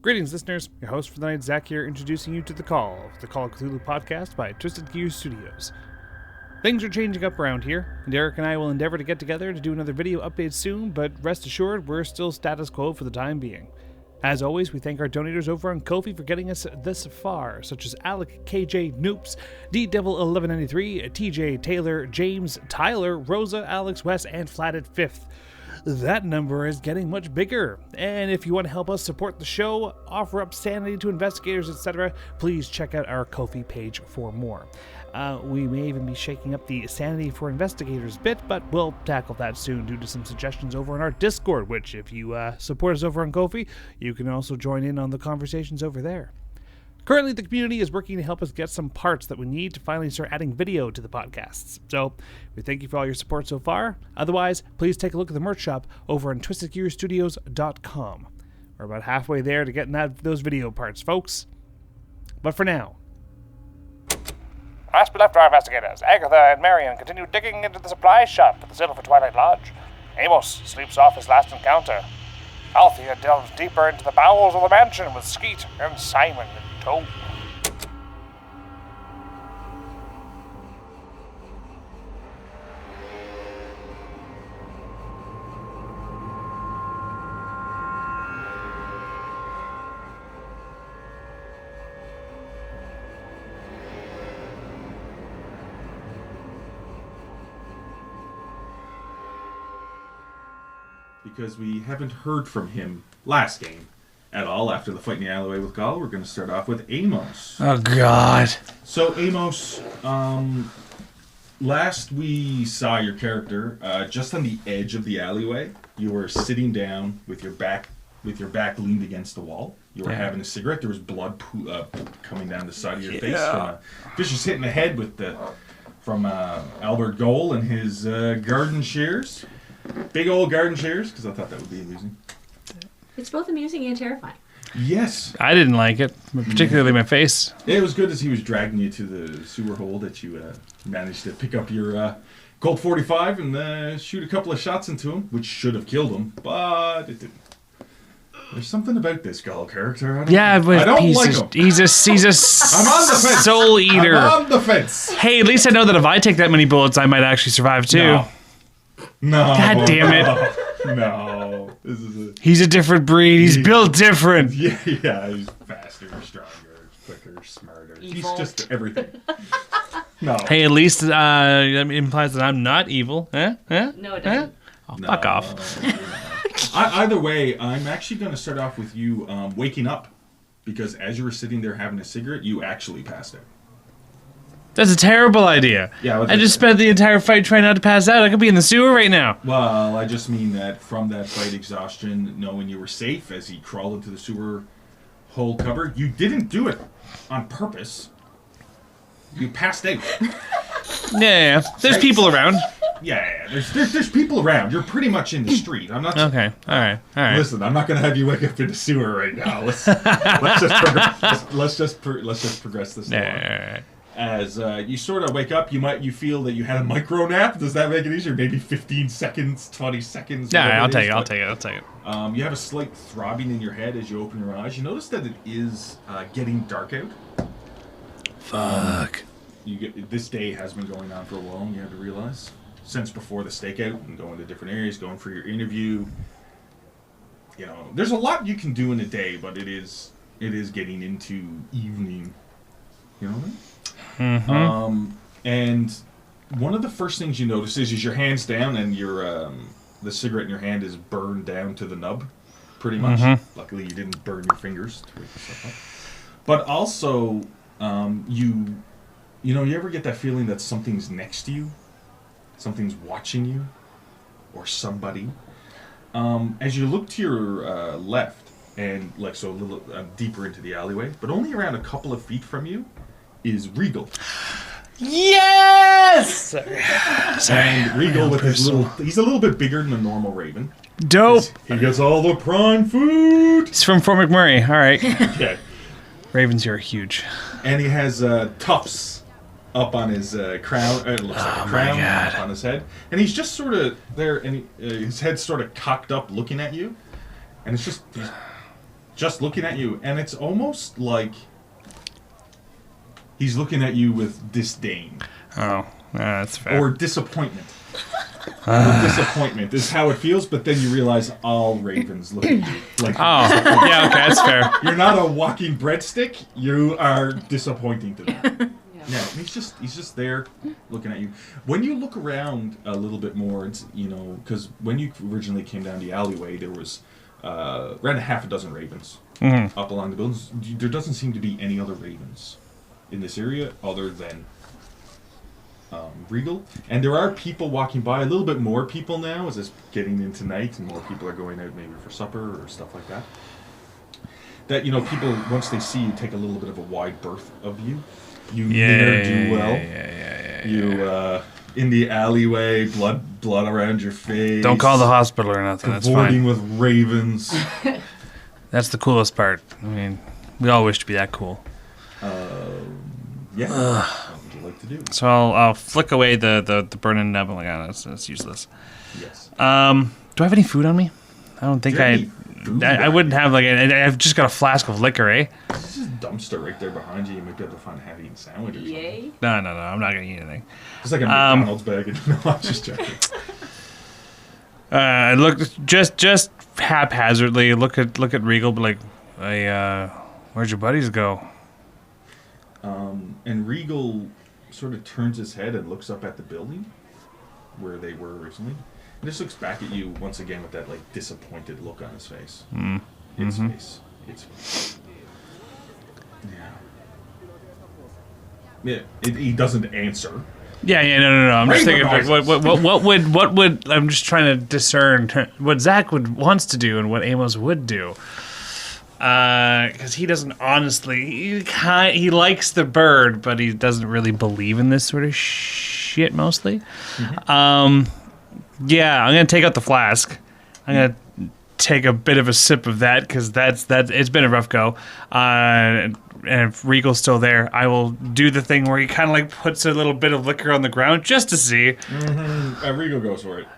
Greetings, listeners. Your host for the night, Zach here, introducing you to the Call of Cthulhu podcast by Twisted Gears Studios. Things are changing up around here, and Eric and I will endeavor to get together to do another video update soon, but rest assured, we're still status quo for the time being. As always, we thank our donators over on Ko-fi for getting us this far, such as Alec, KJ, Noops, D-Devil1193, TJ, Taylor, James, Tyler, Rosa, Alex, Wes, and Flat at Fifth. That number is getting much bigger, and if you want to help us support the show, offer up sanity to investigators, etc., please check out our Ko-fi page for more. We may even be shaking up the sanity for investigators bit, but we'll tackle that soon due to some suggestions over on our Discord, which if you support us over on Ko-fi, you can also join in on the conversations over there. Currently, the community is working to help us get some parts that we need to finally start adding video to the podcasts. So, we thank you for all your support so far. Otherwise, please take a look at the merch shop over on twistedgearstudios.com. We're about halfway there to getting those video parts, folks. But for now... Last but left our investigators, Agatha and Marion continue digging into the supply shop at the Silver Twilight Lodge. Amos sleeps off his last encounter. Althea delves deeper into the bowels of the mansion with Skeet and Simon in tow. Because we haven't heard from him last game at all after the fight in the alleyway with Gholl. We're going to start off with Amos. Oh, God. So, Amos, last we saw your character just on the edge of the alleyway. You were sitting down with your back leaned against the wall. You were having a cigarette. There was blood coming down the side of your face from a vicious hit in the head from Albert Gholl and his garden shears. Big old garden shears, because I thought that would be amusing. It's both amusing and terrifying. Yes. I didn't like it, particularly my face. It was good as he was dragging you to the sewer hole that you managed to pick up your Colt 45 and shoot a couple of shots into him, which should have killed him, but it didn't. There's something about this Gholl character. I don't like him. He's a I'm on the fence. soul eater. I'm on the fence. Hey, at least I know that if I take that many bullets, I might actually survive too. No. God damn it. No. He's a different breed. He's built different. Yeah, he's faster, stronger, quicker, smarter. Evil. He's just everything. No. Hey, at least that implies that I'm not evil. No, it doesn't. Oh, fuck off. Either way, I'm actually going to start off with you waking up. Because as you were sitting there having a cigarette, you actually passed out. That's a terrible idea. Yeah, I just spent the entire fight trying not to pass out. I could be in the sewer right now. Well, I just mean that from that fight exhaustion, knowing you were safe as he crawled into the sewer hole cover, you didn't do it on purpose. You passed out. Yeah. There's people around. Yeah. There's people around. You're pretty much in the street. I'm not. Okay. All right. Listen, I'm not going to have you wake up in the sewer right now. Let's just progress this along. Yeah. As you sort of wake up, you feel that you had a micro nap. Does that make it easier? Maybe 15 seconds, 20 seconds. Yeah, I'll take it. You have a slight throbbing in your head as you open your eyes. You notice that it is getting dark out. Fuck. This day has been going on for a while, you have to realize. Since before the stakeout and going to different areas, going for your interview. You know, there's a lot you can do in a day, but it is getting into evening. You know what I mean? Mm-hmm. And one of the first things you notice is your hands down and your the cigarette in your hand is burned down to the nub, pretty much. Mm-hmm. Luckily, you didn't burn your fingers to wake yourself up. But also, you ever get that feeling that something's next to you, something's watching you, or somebody? As you look to your left and a little deeper into the alleyway, but only around a couple of feet from you, is Regal. Yes! Sorry. And Regal with his he's a little bit bigger than a normal raven. Dope. He gets all the prawn food. He's from Fort McMurray. All right. Okay. Ravens here are huge. And he has tufts up on his crown. It looks like a crown up on his head. And he's just sort of there, and his head's sort of cocked up looking at you. And it's just just looking at you, and it's almost like he's looking at you with disdain. Oh, that's fair. Or disappointment. Or disappointment is how it feels, but then you realize all ravens look at you. Like yeah, okay, that's fair. you're not a walking breadstick, you are disappointing to them. Yeah, and he's just there looking at you. When you look around a little bit more, it's, because when you originally came down the alleyway, there was around half a dozen ravens up along the buildings. There doesn't seem to be any other ravens in this area other than Regal. And there are people walking by, a little bit more people now as it's getting into night and more people are going out maybe for supper or stuff like that. That, people, once they see you, take a little bit of a wide berth of you. You ne'er do well. You in the alleyway, blood around your face. Don't call the hospital or nothing. That's fine. Cavorting with ravens. That's the coolest part. I mean, we all wish to be that cool. Yeah. What would you like to do? So I'll flick away the burning nub. I'm like, that's useless. Yes. Do I have any food on me? I don't think I wouldn't have I've just got a flask of liquor, eh? There's a dumpster right there behind you. You might be able to find a half-eaten sandwich or something. Yay. No, I'm not gonna eat anything. It's like a McDonald's bag. No, I'm just joking. Look, just haphazardly look at Regal, but like, where'd your buddies go? And Regal sort of turns his head and looks up at the building where they were originally. And just looks back at you once again with that disappointed look on his face. Its face. Yeah. He doesn't answer. Yeah, no. I'm just thinking, what would I'm just trying to discern what Zach wants to do and what Amos would do. Because he doesn't honestly, he likes the bird, but he doesn't really believe in this sort of shit mostly. Yeah, I'm gonna take out the flask. I'm gonna take a bit of a sip of that because that's it's been a rough go. And if Regal's still there, I will do the thing where he kind of puts a little bit of liquor on the ground just to see. Regal goes for it.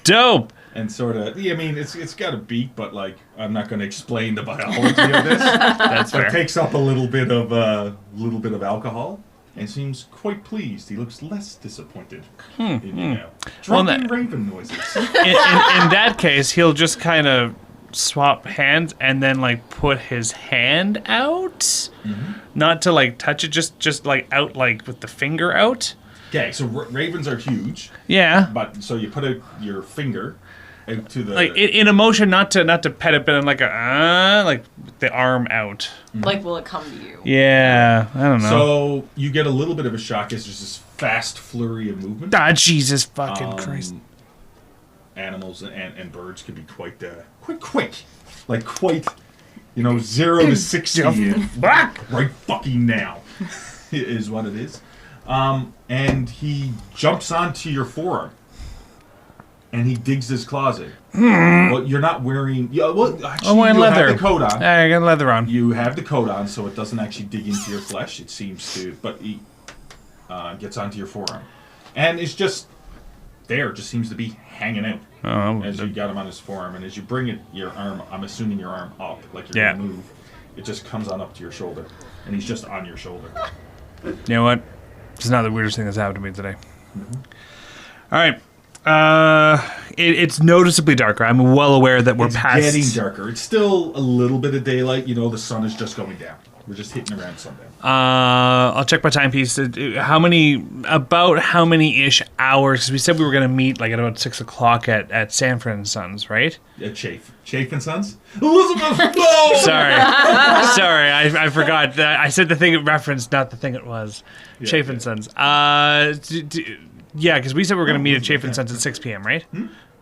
Dope. And sort of, I mean, it's got a beak, but I'm not going to explain the biology of this. That's fair. It takes up a little bit of alcohol, and seems quite pleased. He looks less disappointed in you now. Drunken raven noises. In that case, he'll just kind of swap hands and then put his hand out, not to touch it, just out with the finger out. Okay, so ravens are huge. Yeah. But so you put out your finger out to the in a motion, not to pet it, but in the arm out. Will it come to you? Yeah, I don't know. So you get a little bit of a shock as there's this fast flurry of movement. Ah, Jesus fucking Christ! Animals and birds can be quite quick, quite 0 to 60 right fucking now is what it is. And he jumps onto your forearm, and he digs his claws in. Well, you're not wearing. I'm wearing leather. Have the coat on. I got leather on. You have the coat on, so it doesn't actually dig into your flesh. It seems to, but he gets onto your forearm, and it's just there. Just seems to be hanging out as you got him on his forearm, and as you bring your arm, I'm assuming your arm up, like you're gonna move. It just comes on up to your shoulder, and he's just on your shoulder. You know what? It's not the weirdest thing that's happened to me today. All right. It's noticeably darker. I'm well aware that we're past... It's getting darker. It's still a little bit of daylight. The sun is just going down. We're just hitting around sundown. I'll check my timepiece. How many-ish hours? Because we said we were going to meet at about 6 o'clock at Sanford and Sons, right? At Chafe and Sons? Elizabeth, no! Sorry, I forgot. I said the thing it referenced, not the thing it was. Yeah, Chafe and Sons. Yeah, because we said we were going to meet at Chafe and Sons at 6 p.m., right?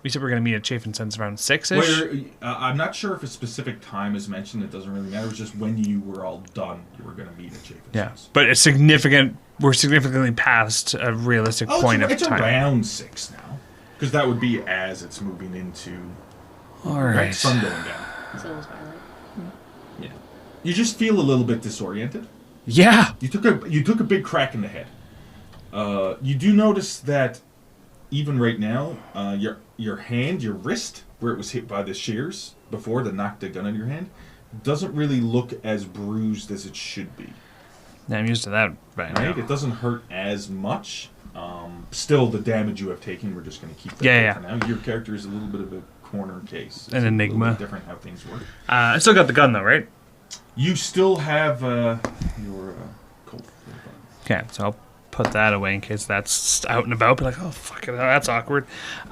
We said we were going to meet at Chafe and Sons around 6-ish? I'm not sure if a specific time is mentioned. It doesn't really matter. It was just when you were all done, you were going to meet at Chafe and Sons. But we're significantly past a realistic point of time. It's around 6 now. Because that would be as it's moving into sun going down. It's almost twilight. Yeah. You just feel a little bit disoriented. Yeah. You took a big crack in the head. You do notice that even right now, your hand, your wrist, where it was hit by the shears before that knocked the gun out of your hand, doesn't really look as bruised as it should be. Yeah, I'm used to that right now. Right? It doesn't hurt as much. Still, the damage you have taken, we're just going to keep that for now. Your character is a little bit of a corner case. It's an enigma. A little bit different how things work. I still got the gun, though, right? You still have your Colt. Okay, so I'll put that away in case that's out and about. Be like, oh, fuck it, that's awkward.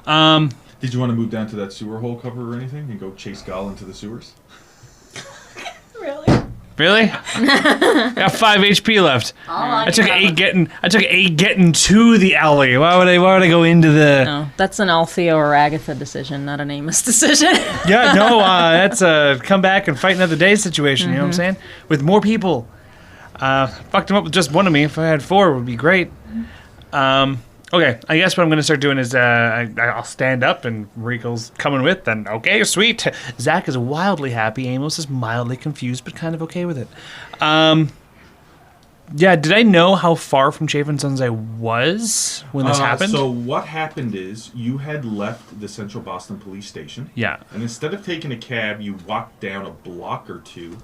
Did you want to move down to that sewer hole cover or anything and go chase Gholl into the sewers? Really? I got 5 HP left. I took 8 getting to the alley. Why would I go into the? No, that's an Althea or Agatha decision, not an Amos decision. Yeah, no, that's a come back and fight another day situation. You know what I'm saying? With more people. Fucked him up with just one of me. If I had 4, it would be great. Okay, I guess what I'm going to start doing is I'll stand up and Rico's coming with. Then, okay, sweet. Zach is wildly happy. Amos is mildly confused, but kind of okay with it. Yeah, did I know how far from Chafin Sons I was when this happened? So what happened is you had left the Central Boston Police Station. Yeah. And instead of taking a cab, you walked down a block or two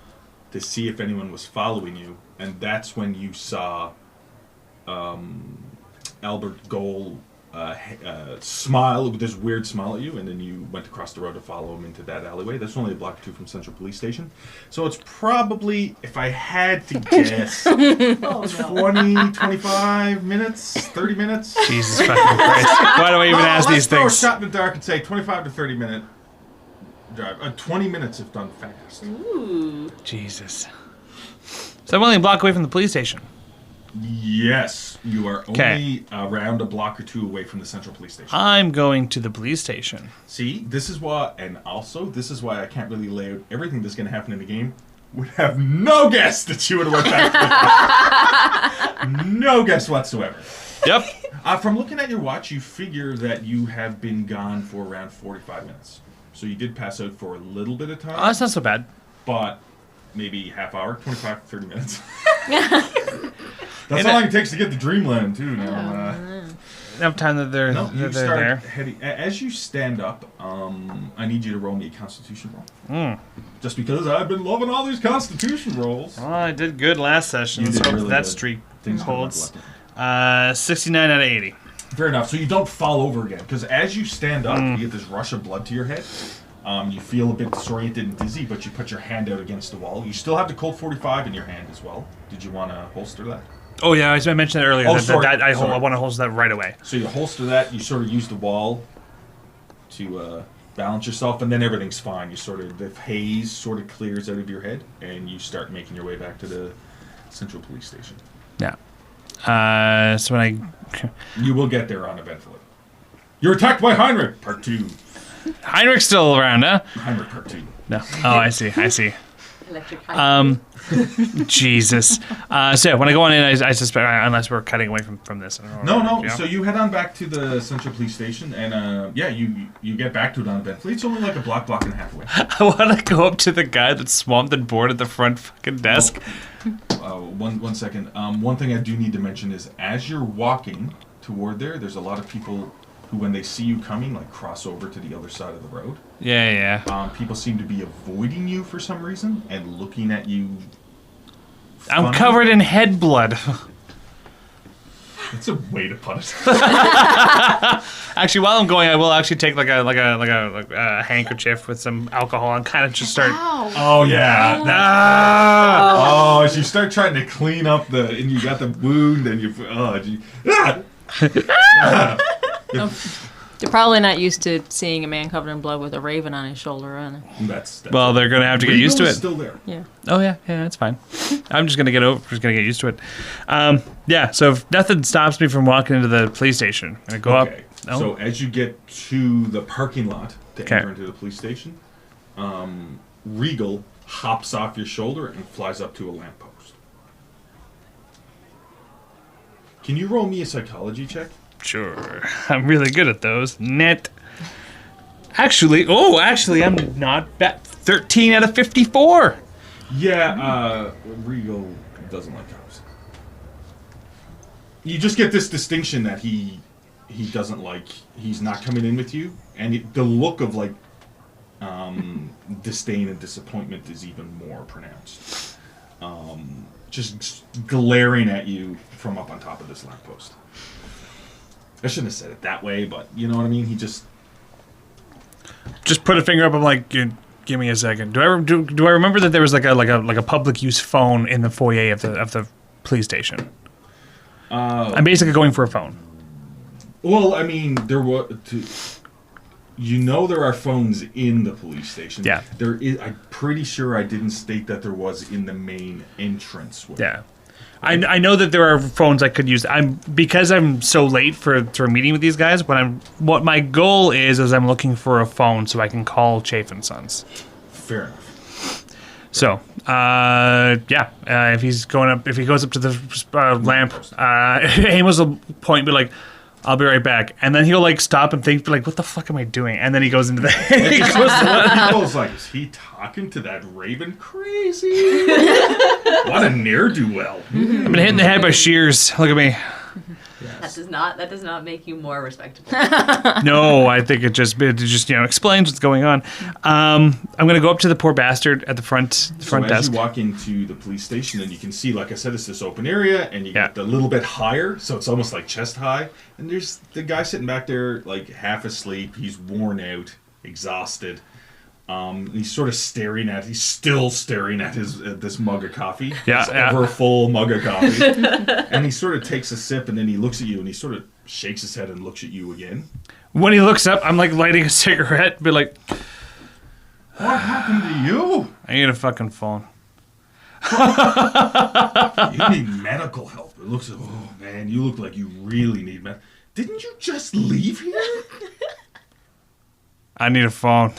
to see if anyone was following you. And that's when you saw Albert Gholl smile with this weird smile at you, and then you went across the road to follow him into that alleyway. That's only a block or two from Central Police Station. So it's probably, if I had to guess, 20, 25 minutes, 30 minutes. Jesus fucking Christ. Why do I even ask these things? Let's throw a shot in the dark and say 25 to 30 minute drive. 20 minutes if done fast. Ooh. Jesus. So I'm only a block away from the police station. Yes, you are only around a block or two away from the Central Police Station. I'm going to the police station. See, this is why I can't really lay out everything that's going to happen in the game. Would have no guess that you would have went back. No guess whatsoever. Yep. From looking at your watch, you figure that you have been gone for around 45 minutes. So you did pass out for a little bit of time. Oh, that's not so bad. But maybe half hour, 25 to 30 minutes. That's how long it takes to get to Dreamland, too. Now, enough time that they're there. As you stand up, I need you to roll me a Constitution roll. Just because I've been loving all these Constitution rolls. Well, I did good last session. Let's hope that streak holds. 69 out of 80. Fair enough. So you don't fall over again, because as you stand up, you get this rush of blood to your head. You feel a bit disoriented and dizzy, but you put your hand out against the wall. You still have the Colt 45 in your hand as well. Did you want to holster that? Oh, yeah, I mentioned that earlier. I want to holster that right away. So you holster that, you sort of use the wall to balance yourself, and then everything's fine. The haze sort of clears out of your head, and you start making your way back to the Central Police Station. Yeah. So when you will get there uneventfully. You're attacked by Heinrich, Part 2. Heinrich's still around, huh? Heinrich Part 2. No. Oh, I see. Electric Jesus. So when I go on in, I suspect, unless we're cutting away from this. No. So you head on back to the Central Police Station, and you get back to it uneventfully. It's only like a block and a half away. I want to go up to the guy that's swamped and bored at the front fucking desk. One second. One thing I do need to mention is as you're walking toward there's a lot of people who, when they see you coming, like cross over to the other side of the road. Yeah. People seem to be avoiding you for some reason and looking at you. I'm covered in head blood. That's a way to put it. Actually, while I'm going, I will actually take like a handkerchief with some alcohol and kind of just start. Oh yeah. As you start trying to clean up and you got the wound and They're probably not used to seeing a man covered in blood with a raven on his shoulder, are they? That's well, they're gonna have to get used to it. Still there. Yeah. Oh yeah, that's fine. I'm just gonna get used to it. Yeah. So if nothing stops me from walking into the police station, I'm gonna go up. Oh. So as you get to the parking lot to enter into the police station, Regal hops off your shoulder and flies up to a lamppost. Can you roll me a psychology check? Sure. I'm really good at those. Net. Actually, I'm not bad. 13 out of 54. Yeah, Regal doesn't like cops. You just get this distinction that he doesn't like, he's not coming in with you, and the look of like Disdain and disappointment is even more pronounced. Just glaring at you from up on top of this lamppost. I shouldn't have said it that way, but you know what I mean? He just put a finger up. I'm like, give me a second. Do I remember that there was like a public use phone in the foyer of the police station? I'm basically going for a phone. Well, I mean, there was. There are phones in the police station. Yeah. There is. I'm pretty sure I didn't state that there was in the main entrance. Yeah. I know that there are phones I could use. Because I'm so late for a meeting with these guys. What my goal is I'm looking for a phone so I can call Chafe and Sons. Fair enough. So, if he goes up to the lamp, Amos will point and be like, I'll be right back. And then he'll like stop and think, like, what the fuck am I doing? And then he goes into the... he goes like, is he talking to that raven? Crazy. What a ne'er-do-well. I've been hitting the head by shears. Look at me. Yes. That does not make you more respectable. No, I think it just explains what's going on. I'm gonna go up to the poor bastard at the front desk. As you walk into the police station, and you can see, like I said, it's this open area, and you get a little bit higher, so it's almost like chest high. And there's the guy sitting back there, like half asleep. He's worn out, exhausted. He's sort of he's still staring at this mug of coffee. This ever full mug of coffee. And he sort of takes a sip, and then he looks at you, and he sort of shakes his head and looks at you again. When he looks up, I'm like lighting a cigarette, be like, what happened to you? I need a fucking phone. You need medical help. It looks like, oh man, you look like you really need Didn't you just leave here? I need a phone.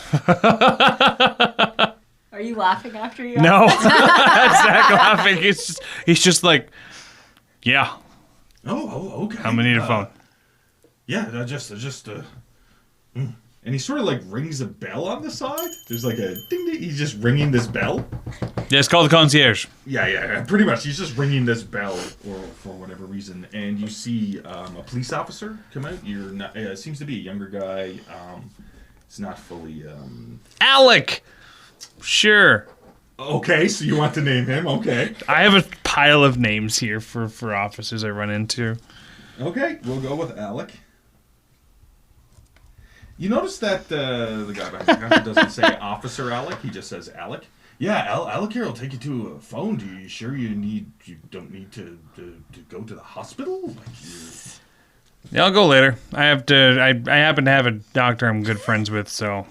Are you laughing after you? No, that's Zach laughing. He's just like, yeah. Oh, okay. I'm gonna need a phone. Yeah, and he sort of like rings a bell on the side. There's like a ding ding. He's just ringing this bell. Yeah, it's called the concierge. Yeah, pretty much. He's just ringing this bell for whatever reason, and you see a police officer come out. It seems to be a younger guy. It's not fully. Alec. Sure. Okay, so you want to name him? Okay. I have a pile of names here for officers I run into. Okay, we'll go with Alec. You notice that the guy behind the counter doesn't say Officer Alec, he just says Alec. Yeah, Alec here will take you to a phone. Do you sure you don't need to go to the hospital? Yeah, I'll go later. I happen to have a doctor I'm good friends with, so,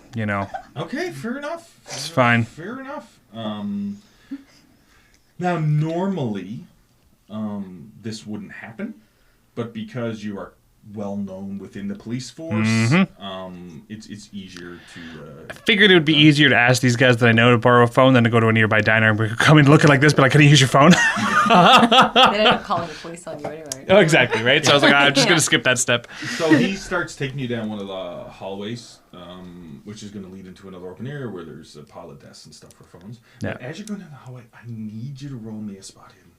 Okay, fair enough. It's fine. Fair enough. Now, normally, this wouldn't happen, but because you are well known within the police force, it's easier to. I figured it would be easier to ask these guys that I know to borrow a phone than to go to a nearby diner and come in looking like this, but like, can I use your phone? They end up calling the police on you anyway. Oh, exactly, right? So I was like, I'm just going to skip that step. So he starts taking you down one of the hallways, which is going to lead into another open area where there's a pile of desks and stuff for phones. Yeah. But as you're going down the hallway, I need you to roll me a spot hidden.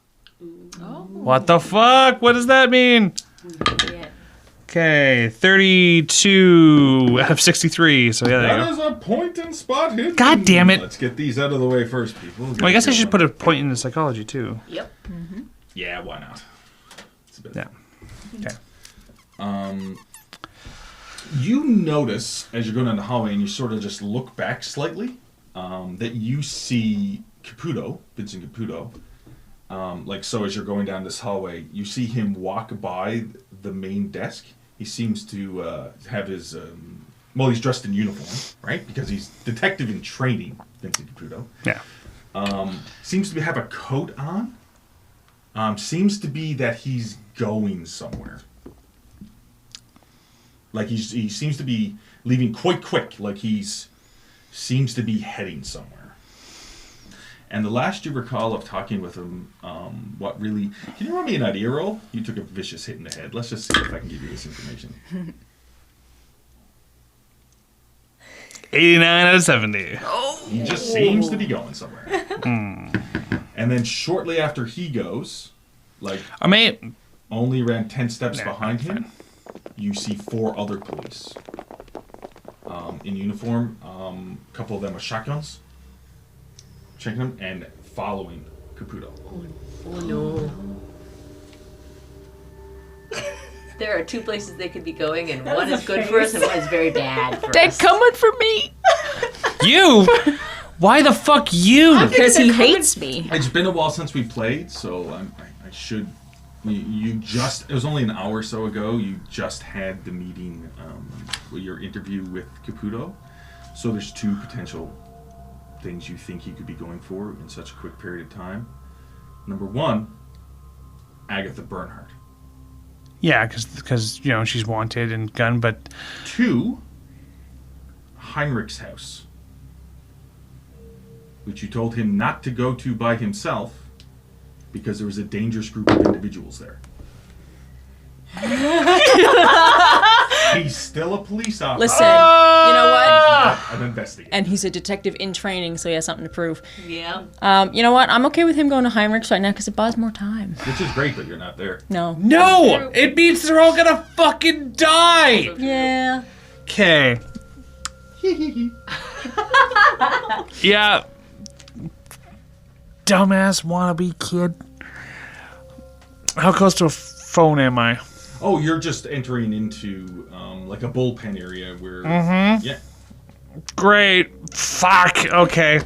Oh. What the fuck? What does that mean? Yeah. Okay, 32 out of 63. So yeah, there you That go. is a point in spot hidden. God damn it. Let's get these out of the way first, people. Well, I guess I should put a point in the psychology too. Yep. Mm-hmm. Yeah, why not? It's a bit Yeah. Okay. You notice as you're going down the hallway and you sort of just look back slightly, that you see Vincent Caputo. So as you're going down this hallway, you see him walk by the main desk. He seems to have his, he's dressed in uniform, right? Because he's detective in training, Vincent Caputo. Yeah. Seems to have a coat on. Seems to be that he's going somewhere. Like he seems to be leaving quite quick. Like seems to be heading somewhere. And the last you recall of talking with him, can you roll me an idea roll? You took a vicious hit in the head. Let's just see if I can give you this information. 89 out of 70. He just seems to be going somewhere. And then shortly after he goes, I only around 10 steps Nah, behind him, fine. you see 4 other police. in uniform. A couple of them with shotguns. Checking them and following Caputo. Oh no. There are two places they could be going, and one is good for us and one is very bad for They're us. coming for me. You? Why the fuck you? Because he hates me. It's been a while since we played, so I should. You just. It was only an hour or so ago. You just had the meeting, your interview with Caputo. So there's two potential things you think you could be going for in such a quick period of time. Number one, Agatha Bernhardt. Yeah, because she's wanted and gunned, but... Two, Heinrich's house, which you told him not to go to by himself because there was a dangerous group of individuals there. He's still a police officer. Listen, you know what? I'm investigating. And he's a detective in training, so he has something to prove. Yeah. You know what? I'm okay with him going to Heinrich's right now because it buys more time. Which is great, but you're not there. No. No! It means they're all gonna fucking die! Yeah. Okay. Yeah. Dumbass wannabe kid. How close to a phone am I? Oh, you're just entering into like a bullpen area where... Yeah. Great. Fuck. Okay.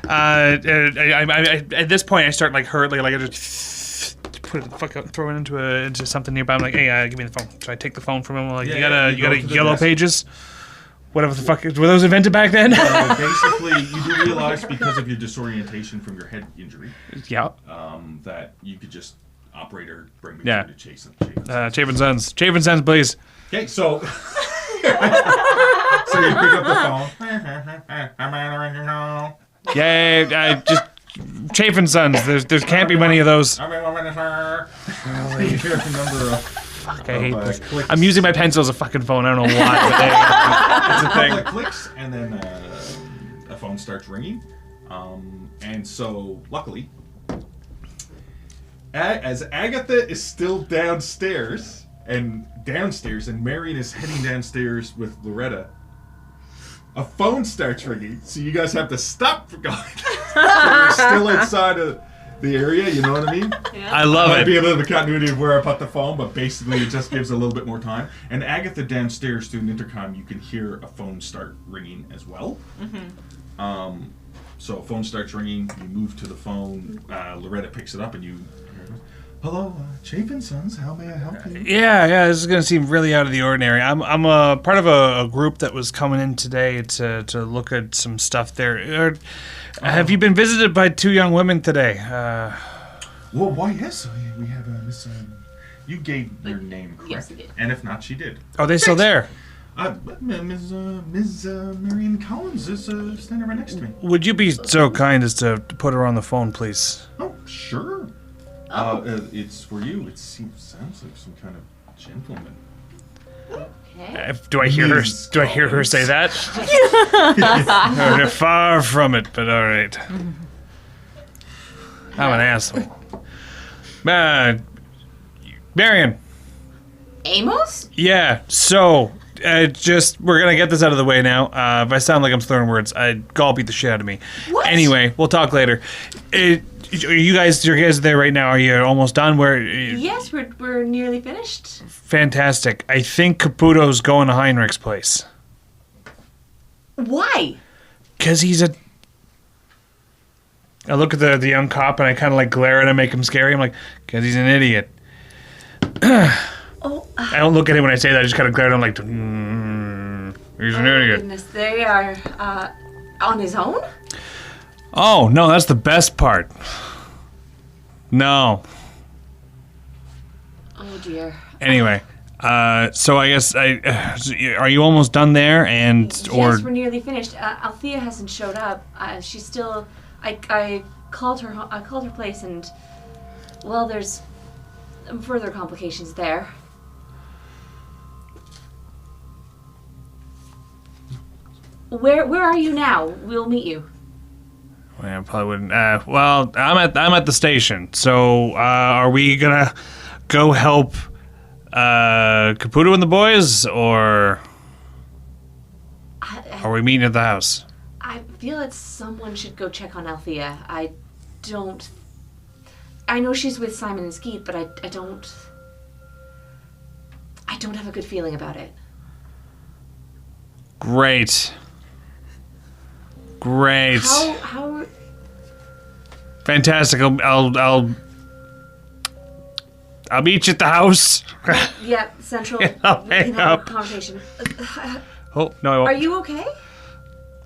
I at this point, I start like hurriedly, like I just put it, fuck up, throw it into something nearby. I'm like, hey, give me the phone. So I take the phone from him. Like, you got a Yellow desk. Pages? Whatever the fuck. Were those invented back then? Basically, you do realize because of your disorientation from your head injury, Yeah. that you could just operator bring me Yeah. to Chase. Chapin Sons. Chapin Sons, please. Okay, so so you pick up the phone. Yeah, just Chapin Sons. There can't be many of those. You hear the number of Fuck, I hate this. clicks. I'm using my pencil as a fucking phone. I don't know why, but it's a couple thing. of clicks, and then a phone starts ringing. And so, luckily, as Agatha is still downstairs, and Marion is heading downstairs with Loretta, a phone starts ringing, so you guys have to stop for going. So you're still inside of the area, you know what I mean? I love Might be it. a little bit of continuity of where I put the phone, but basically it just gives a little bit more time. And Agatha downstairs through an intercom, you can hear a phone start ringing as well. So a phone starts ringing, you move to the phone, Loretta picks it up, and you... Hello, Chapin Sons, how may I help you? Yeah, this is gonna seem really out of the ordinary. I'm a part of a group that was coming in today to look at some stuff there. Have you been visited by two young women today? Well, why, yes, we have Miss... you gave your name, correct? Yes, I did. And if not, she did. Are they still there? Ms. Marion Collins is standing right next to me. Would you be so kind as to put her on the phone, please? Oh, sure. It's for you. Sounds like some kind of gentleman. Okay. Do I hear her? Ms. Do I hear her say that? Far from it, but all right. I'm an asshole. Marion. Amos? Yeah. So, we're gonna get this out of the way now. If I sound like I'm slurring words, Gholl beat the shit out of me. What? Anyway, we'll talk later. You guys there right now? Are you almost done? Yes, we're nearly finished. Fantastic. I think Caputo's going to Heinrich's place. Why? Cause he's a. I look at the young cop and I kind of like glare at him, make him scary. I'm like, cause he's an idiot. I don't look at him when I say that. I just kind of glare at him like, he's an idiot. Goodness, they are on his own? Oh, no, that's the best part. No. Oh dear. Anyway, so I guess are you almost done there? Yes, we're nearly finished. Althea hasn't showed up. She's still. I called her. I called her place, and well, there's further complications there. Where are you now? We'll meet you. Well, I probably wouldn't. Well, I'm at the station. So, are we gonna go help Caputo and the boys, or? Are we meeting at the house? I feel that someone should go check on Althea. I know she's with Simon and Skeet, but I don't have a good feeling about it. Great. How Fantastic. I'll meet you at the house. yeah, central I'll hang up. conversation. Oh, no, I won't. Are you okay?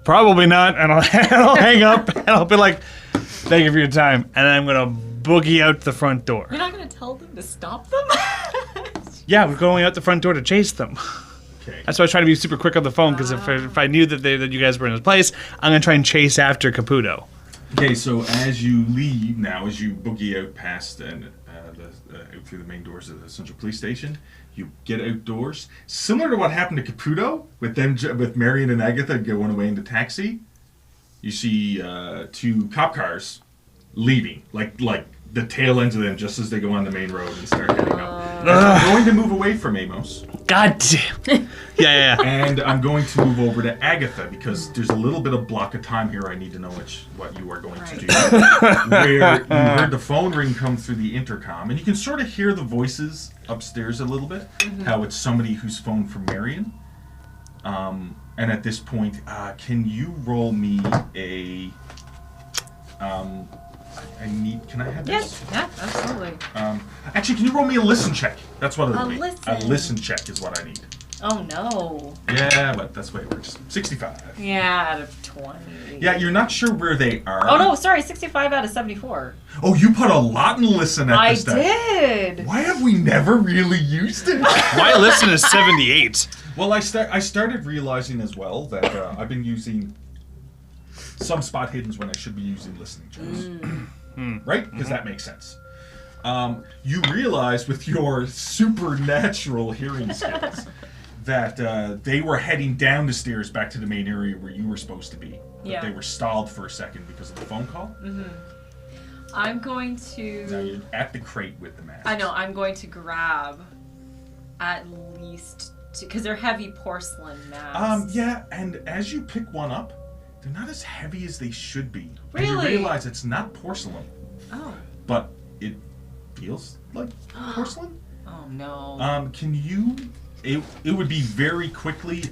Probably not. And I'll hang up and I'll be like, thank you for your time. And then I'm going to boogie out the front door. You're not going to tell them to stop them? Yeah, we're going out the front door to chase them. Okay. That's why I was trying to be super quick on the phone, because if I knew that you guys were in his place, I'm going to try and chase after Caputo. Okay, so as you leave now, as you boogie out past and out through the main doors of the Central Police Station, you get outdoors. Similar to what happened to Caputo with Marion and Agatha going away in the taxi, you see 2 cop cars leaving, like the tail ends of them just as they go on the main road and start heading up. I'm going to move away from Amos. God damn. Yeah. And I'm going to move over to Agatha because there's a little bit of block of time here. I need to know what you are going to do. Where you heard the phone ring come through the intercom, and you can sort of hear the voices upstairs a little bit. How it's somebody who's phoned for Marion. And at this point, can you roll me a? Can I have this? Yes, yeah, absolutely. Actually, can you roll me a listen check? That's what it'll be. listen. A listen check is what I need. Oh no. Yeah, but that's the way it works. 65. Yeah, out of 20. Yeah, you're not sure where they are. Oh no, sorry, 65 out of 74. Oh, you put a lot in listen at I this time. did. Why have we never really used it? Why listen is 78? Well, I started realizing as well that I've been using some spot hiddens when I should be using listening checks. Right? Because that makes sense. You realize with your supernatural hearing skills that they were heading down the stairs back to the main area where you were supposed to be. Yeah. But they were stalled for a second because of the phone call. I'm going to... Now you're at the crate with the mask. I know, I'm going to grab at least... Because they're heavy porcelain masks. Yeah, and as you pick one up, they're not as heavy as they should be. Really? And you realize it's not porcelain. Oh. But it feels like porcelain. Oh no. Can you... It would be very quickly,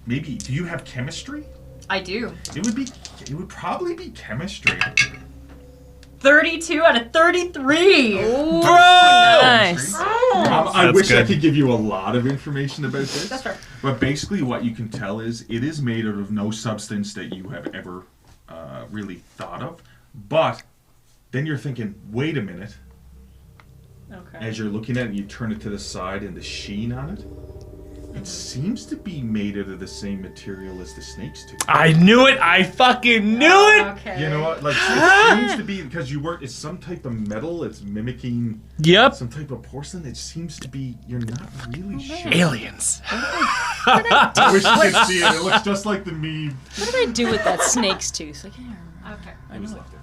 maybe... Do you have chemistry? I do. It would probably be chemistry. 32 out of 33! Bro! Nice. I That's wish I good. could give you a lot of information about this. That's fair. But basically what you can tell is it is made out of no substance that you have ever really thought of. But then you're thinking, wait a minute. Okay. As you're looking at it, you turn it to the side and the sheen on it. It seems to be made out of the same material as the snakes do. I knew it! I fucking knew it! Okay. You know what? Like, it seems to be, because it's some type of metal, it's mimicking Yep. some type of porcelain. It seems to be, you're not really sure. Aliens. I wish you could see it. It looks just like the meme. What did I do with that snake's tooth? I can't remember. Okay. I just left it.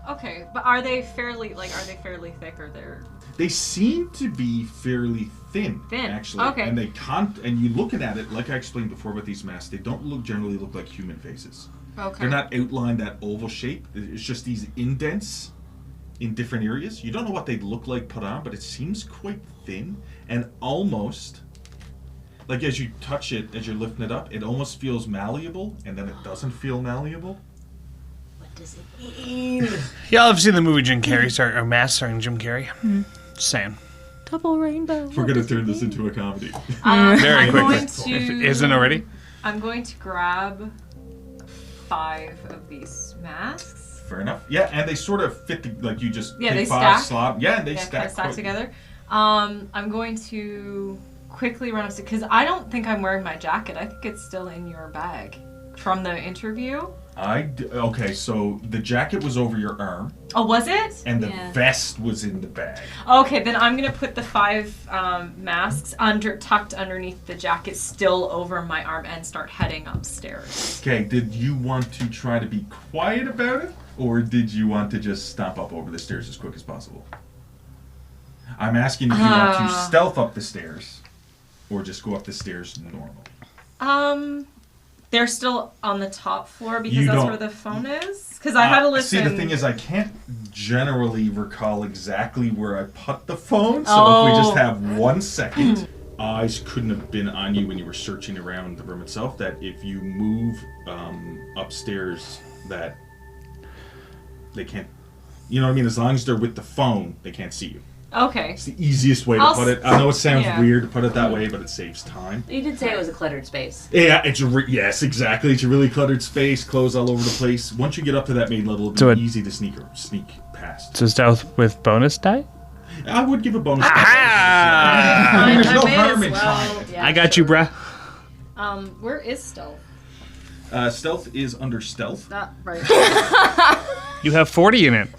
Okay, but are they fairly thick or they're... They seem to be fairly thin, actually. Okay. And and you looking at it, like I explained before about these masks, they don't generally look like human faces. Okay. They're not outlined that oval shape. It's just these indents in different areas. You don't know what they'd look like put on, but it seems quite thin and almost, like as you touch it, as you're lifting it up, it almost feels malleable, and then it doesn't feel malleable. What does it mean? Y'all have seen the movie Jim Carrey, or Mask starring Jim Carrey? Just saying. Double rainbow. We're going to turn this into a comedy. Very quickly. Going to, If it isn't already? I'm going to grab 5 of these masks. Fair enough. Yeah, and they sort of fit, like you just Yeah, take they 5, stack. slot. Yeah, and they Yeah, stack. kind of stack quite- together. I'm going to quickly run upstairs because I don't think I'm wearing my jacket. I think it's still in your bag from the interview. Okay, so the jacket was over your arm, Oh, was it? and the Yeah. vest was in the bag. Okay, then I'm gonna put the 5 masks tucked underneath the jacket, still over my arm, and start heading upstairs. Okay, did you want to try to be quiet about it, or did you want to just stomp up over the stairs as quick as possible? I'm asking if you want to stealth up the stairs, or just go up the stairs normal. they're still on the top floor because You that's don't- where the phone is? Because I had to listen. See, the thing is, I can't generally recall exactly where I put the phone, so if we just have 1 second, eyes couldn't have been on you when you were searching around the room itself, that if you move upstairs, that they can't, you know what I mean? As long as they're with the phone, they can't see you. Okay. It's the easiest way to put it. I know it sounds yeah. weird to put it that way, but it saves time. You did say it was a cluttered space. Yeah, yes, exactly. It's a really cluttered space, clothes all over the place. Once you get up to that main level, it'll be easy to sneak past. So stealth with bonus die? I would give a bonus. Ah! There's I no may harm as in well. trying. Yeah. I got you, bruh. Where is stealth? Stealth is under stealth. Right. You have 40 in it.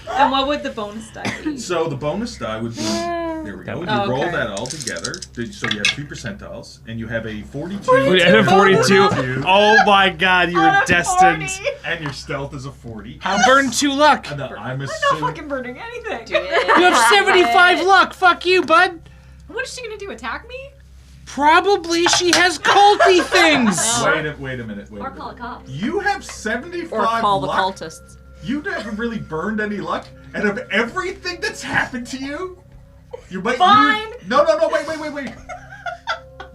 And what would the bonus die be? So the bonus die would be, there we go. You Oh, roll okay. that all together. So you have 3 percentiles, and you have a 42. I had a 42. Oh my god, you were Out of destined. 40. And your stealth is a 40. I'll burn 2 luck. And I'm I'm not assuming. fucking burning anything. You have 75 luck. Fuck you, bud. What is she gonna do? Attack me? Probably she has culty things. Wait a minute. Or call a cop. You have 75 Or call the luck? cultists. You haven't really burned any luck, and of everything that's happened to you, you might Fine. No, wait.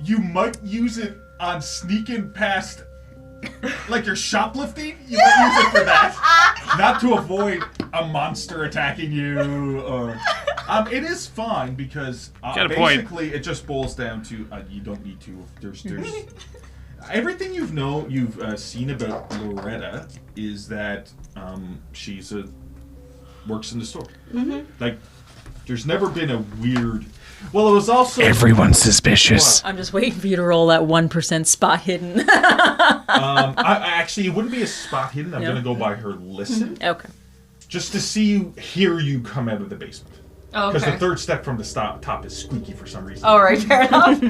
You might use it on sneaking past, like you're shoplifting. You might use it for that, not to avoid a monster attacking you. Or it is fine because Got a point. basically it just boils down to you don't need to. There's everything you've seen about Loretta is that she's works in the store. Mm-hmm. Like, there's never been a weird. Well, it was also Everyone's suspicious. I'm just waiting for you to roll that 1% spot hidden. Actually, it wouldn't be a spot hidden. I'm No? gonna go by her listen, Okay. just to hear you come out of the basement. Oh, Because okay. the third step from the top is squeaky for some reason. All right, fair enough.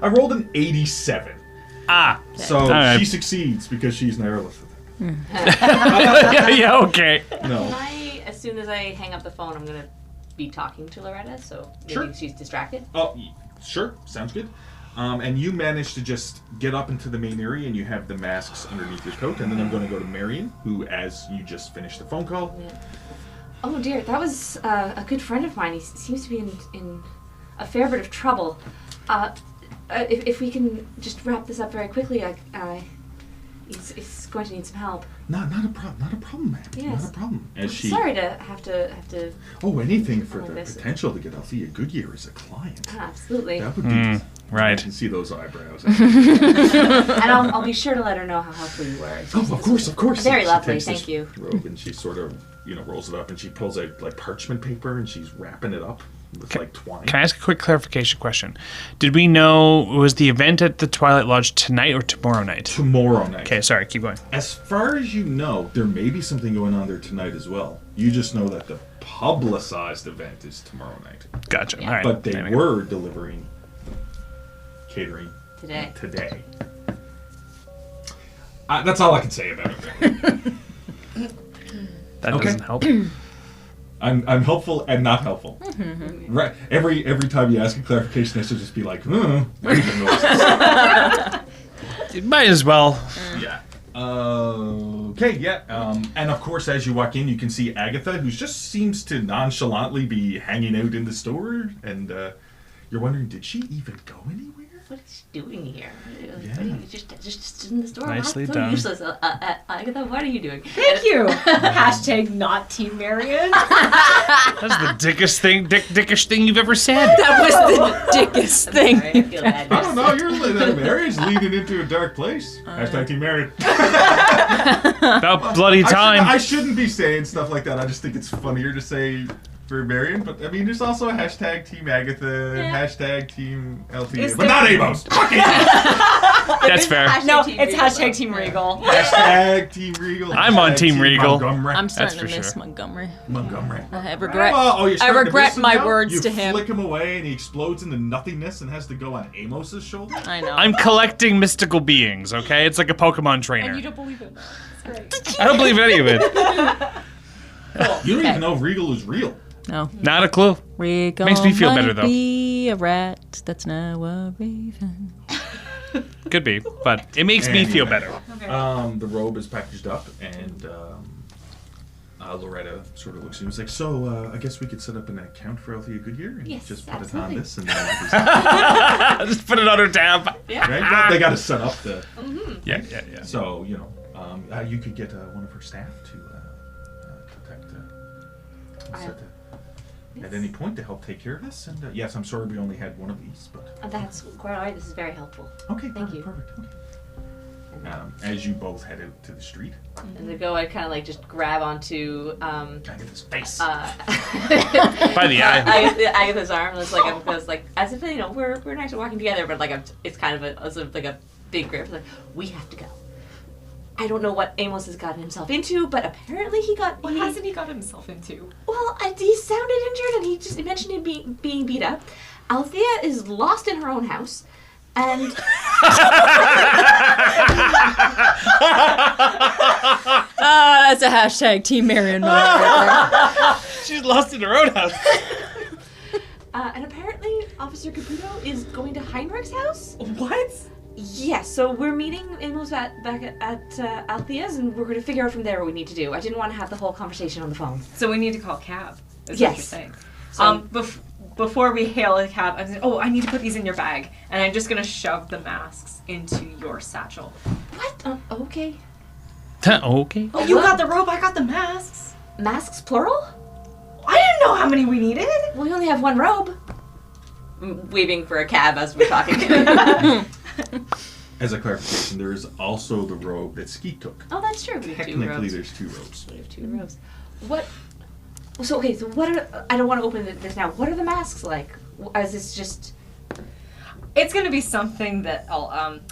I rolled an 87. So Alright. she succeeds because she's nervous. Yeah, okay. No. Can I, as soon as I hang up the phone, I'm gonna be talking to Loretta, so maybe Sure. she's distracted. Oh, sure. Sounds good. And you manage to just get up into the main area, and you have the masks underneath your coat. And then I'm going to go to Marion, who, as you just finished the phone call. Yeah. Oh dear, that was a good friend of mine. He seems to be in a fair bit of trouble. If we can just wrap this up very quickly, he's going to need some help. Not a problem, ma'am. Yes. Not a problem. As she. Sorry to have to. Oh, anything for Oh, the this- potential to get Althea Goodyear as a client. Absolutely. That would be. Right. I can see those eyebrows. And I'll be sure to let her know how helpful you were. Oh, of course. Very She lovely, takes thank this you. robe and she sort of, rolls it up and she pulls out like parchment paper and she's wrapping it up with like twine. Can I ask a quick clarification question? Did we know, was the event at the Twilight Lodge tonight or tomorrow night? Tomorrow night. Okay, sorry, keep going. As far as you know, there may be something going on there tonight as well. You just know that the publicized event is tomorrow night. Gotcha. All right. But they there we go. were delivering catering Today. That's all I can say about it. That Okay. doesn't help. I'm helpful and not helpful. Right. Every time you ask a clarification, I should just be like, everything knows. You might as well. Yeah. Okay, yeah. And of course, as you walk in, you can see Agatha, who just seems to nonchalantly be hanging out in the store, and you're wondering, did she even go anywhere? What is she doing here? Yeah. What are you just in the store? Nicely so done. useless. Agatha, what are you doing? Thank you. Hashtag not Team Marion. That's the dickish thing you've ever said. That was the dickest thing. Sorry, I feel bad. I don't know, your marriage leading into a dark place. Hashtag team married. About bloody time. I shouldn't be saying stuff like that. I just think it's funnier to say for Marion, but I mean, there's also a hashtag Team Agatha, hashtag Team Althea, Is but not there- Amos. That's fair. No, Team it's Regal, hashtag though. Team Regal. Hashtag Team Regal. I'm on hashtag Team Regal. Montgomery. I'm starting to for miss sure. Montgomery. Montgomery. I regret. Well, you're I starting to regret miss him my now? words You to him. flick him away and he explodes into nothingness and has to go on Amos's shoulder. I know. I'm collecting mystical beings, okay? It's like a Pokemon trainer. And you don't believe it. It's great. I don't believe any of it. You don't even know if Regal is real. No. Not a clue. Regal Makes me feel might better, though. Be a rat that's now a raven. Could be, but it makes me feel better. Okay. The robe is packaged up, and Loretta sort of looks at you and is like, so I guess we could set up an account for Althea Goodyear and Yes, just put absolutely. it on this and then Just put it on her tab. right? They got to set up the. Yeah. So you could get one of her staff to contact at any point to help take care of this. And yes, I'm sorry we only had one of these, but That's quite alright. This is very helpful. okay, Thank you. perfect. Okay. As you both head out to the street, And to go, I kind of like just grab onto Agatha's face. By the eye. Agatha's arm. It's like I was like as if we're nice and walking together, but like it's kind of like a big grip. Like we have to go. I don't know what Amos has gotten himself into, but apparently What hasn't he got himself into? Well, he sounded injured, and he mentioned him being beat up. Althea is lost in her own house, and That's a hashtag Team Marion moment right She's lost in her own house. and apparently Officer Caputo is going to Heinrich's house. What? Yes, so we're meeting Amos back at Althea's, and we're going to figure out from there what we need to do. I didn't want to have the whole conversation on the phone. So we need to call a cab. Is Yes. what you're saying. So- Before we hail a cab, I'm saying, I need to put these in your bag, and I'm just gonna shove the masks into your satchel. What? Okay. Okay. Oh, you got the rope, I got the masks. Masks, plural? I didn't know how many we needed. Well, we only have one robe. Waving for a cab as we're talking. As a clarification, there is also the robe that Skeet took. Oh, that's true. We have two Technically, robes. there's 2 robes. We have 2 robes. What? So what are? I don't want to open this now. What are the masks like? Is this just? It's gonna be something that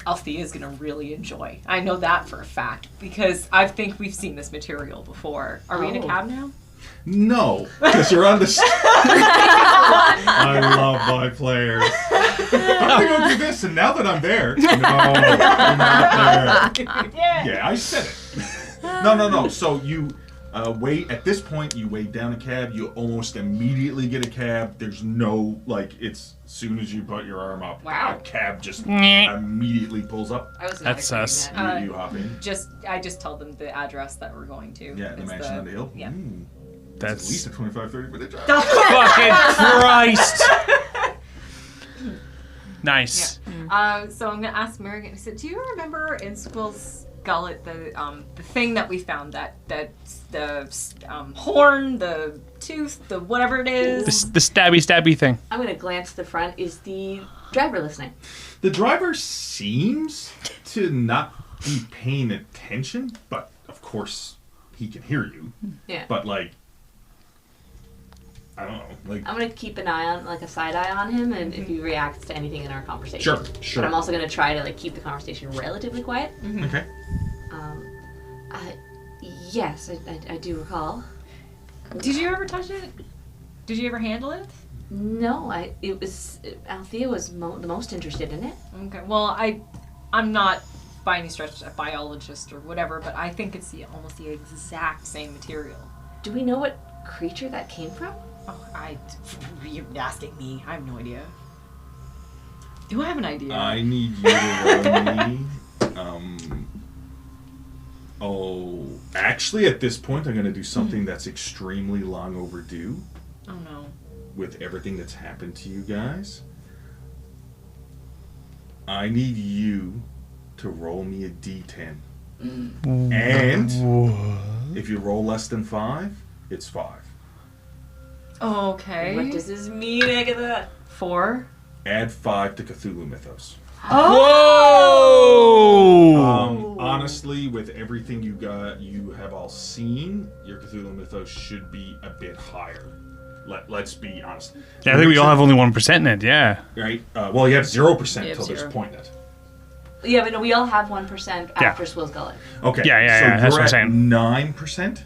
Althea is gonna really enjoy. I know that for a fact because I think we've seen this material before. Are we in a Oh. cab now? No, because you're on the. I love my players. I'm gonna go do this, and now that I'm there, no, you're not there. Yeah, I said it. No. So you wait. At this point, you wait down a cab. You almost immediately get a cab. There's no it's as soon as you put your arm up, Wow. a cab just immediately pulls up. I was not That's expecting us. that. You hop in. I just told them the address that we're going to. Yeah, the It's mansion on the hill. Yeah. That's at least a 25-30 minute drive. Fucking Christ. Nice. So I'm gonna ask Marion. So, do you remember in Squill's gullet the thing that we found the horn, the tooth, the whatever it is? The stabby thing. I'm gonna glance to the front. Is the driver listening? The driver seems to not be paying attention, but of course he can hear you. Yeah. But I don't know. I'm gonna keep an eye on, a side eye on him, and if he reacts to anything in our conversation. Sure. But I'm also gonna try to keep the conversation relatively quiet. Okay. Yes, I do recall. Did you ever touch it? Did you ever handle it? No, Althea was the most interested in it. Okay. Well, I'm not by any stretch a biologist or whatever, but I think it's almost the exact same material. Do we know what creature that came from? Oh, you're asking me. I have no idea. Do I have an idea? I need you to roll me. Actually, at this point, I'm going to do something that's extremely long overdue Oh no. with everything that's happened to you guys. I need you to roll me a d10. And if you roll less than 5, it's 5. Okay. What does this mean, Agatha? 4. Add 5 to Cthulhu Mythos. Whoa! Honestly, with everything you have all seen, your Cthulhu Mythos should be a bit higher. Let's be honest. Yeah, I think we all have only 1% in it. Yeah. Right? Well, you have 0% You have till there's 0. point in it. Yeah, but no, we all have 1% after Swill's Gullet. Okay. Yeah, so that's you're what I'm at 9%.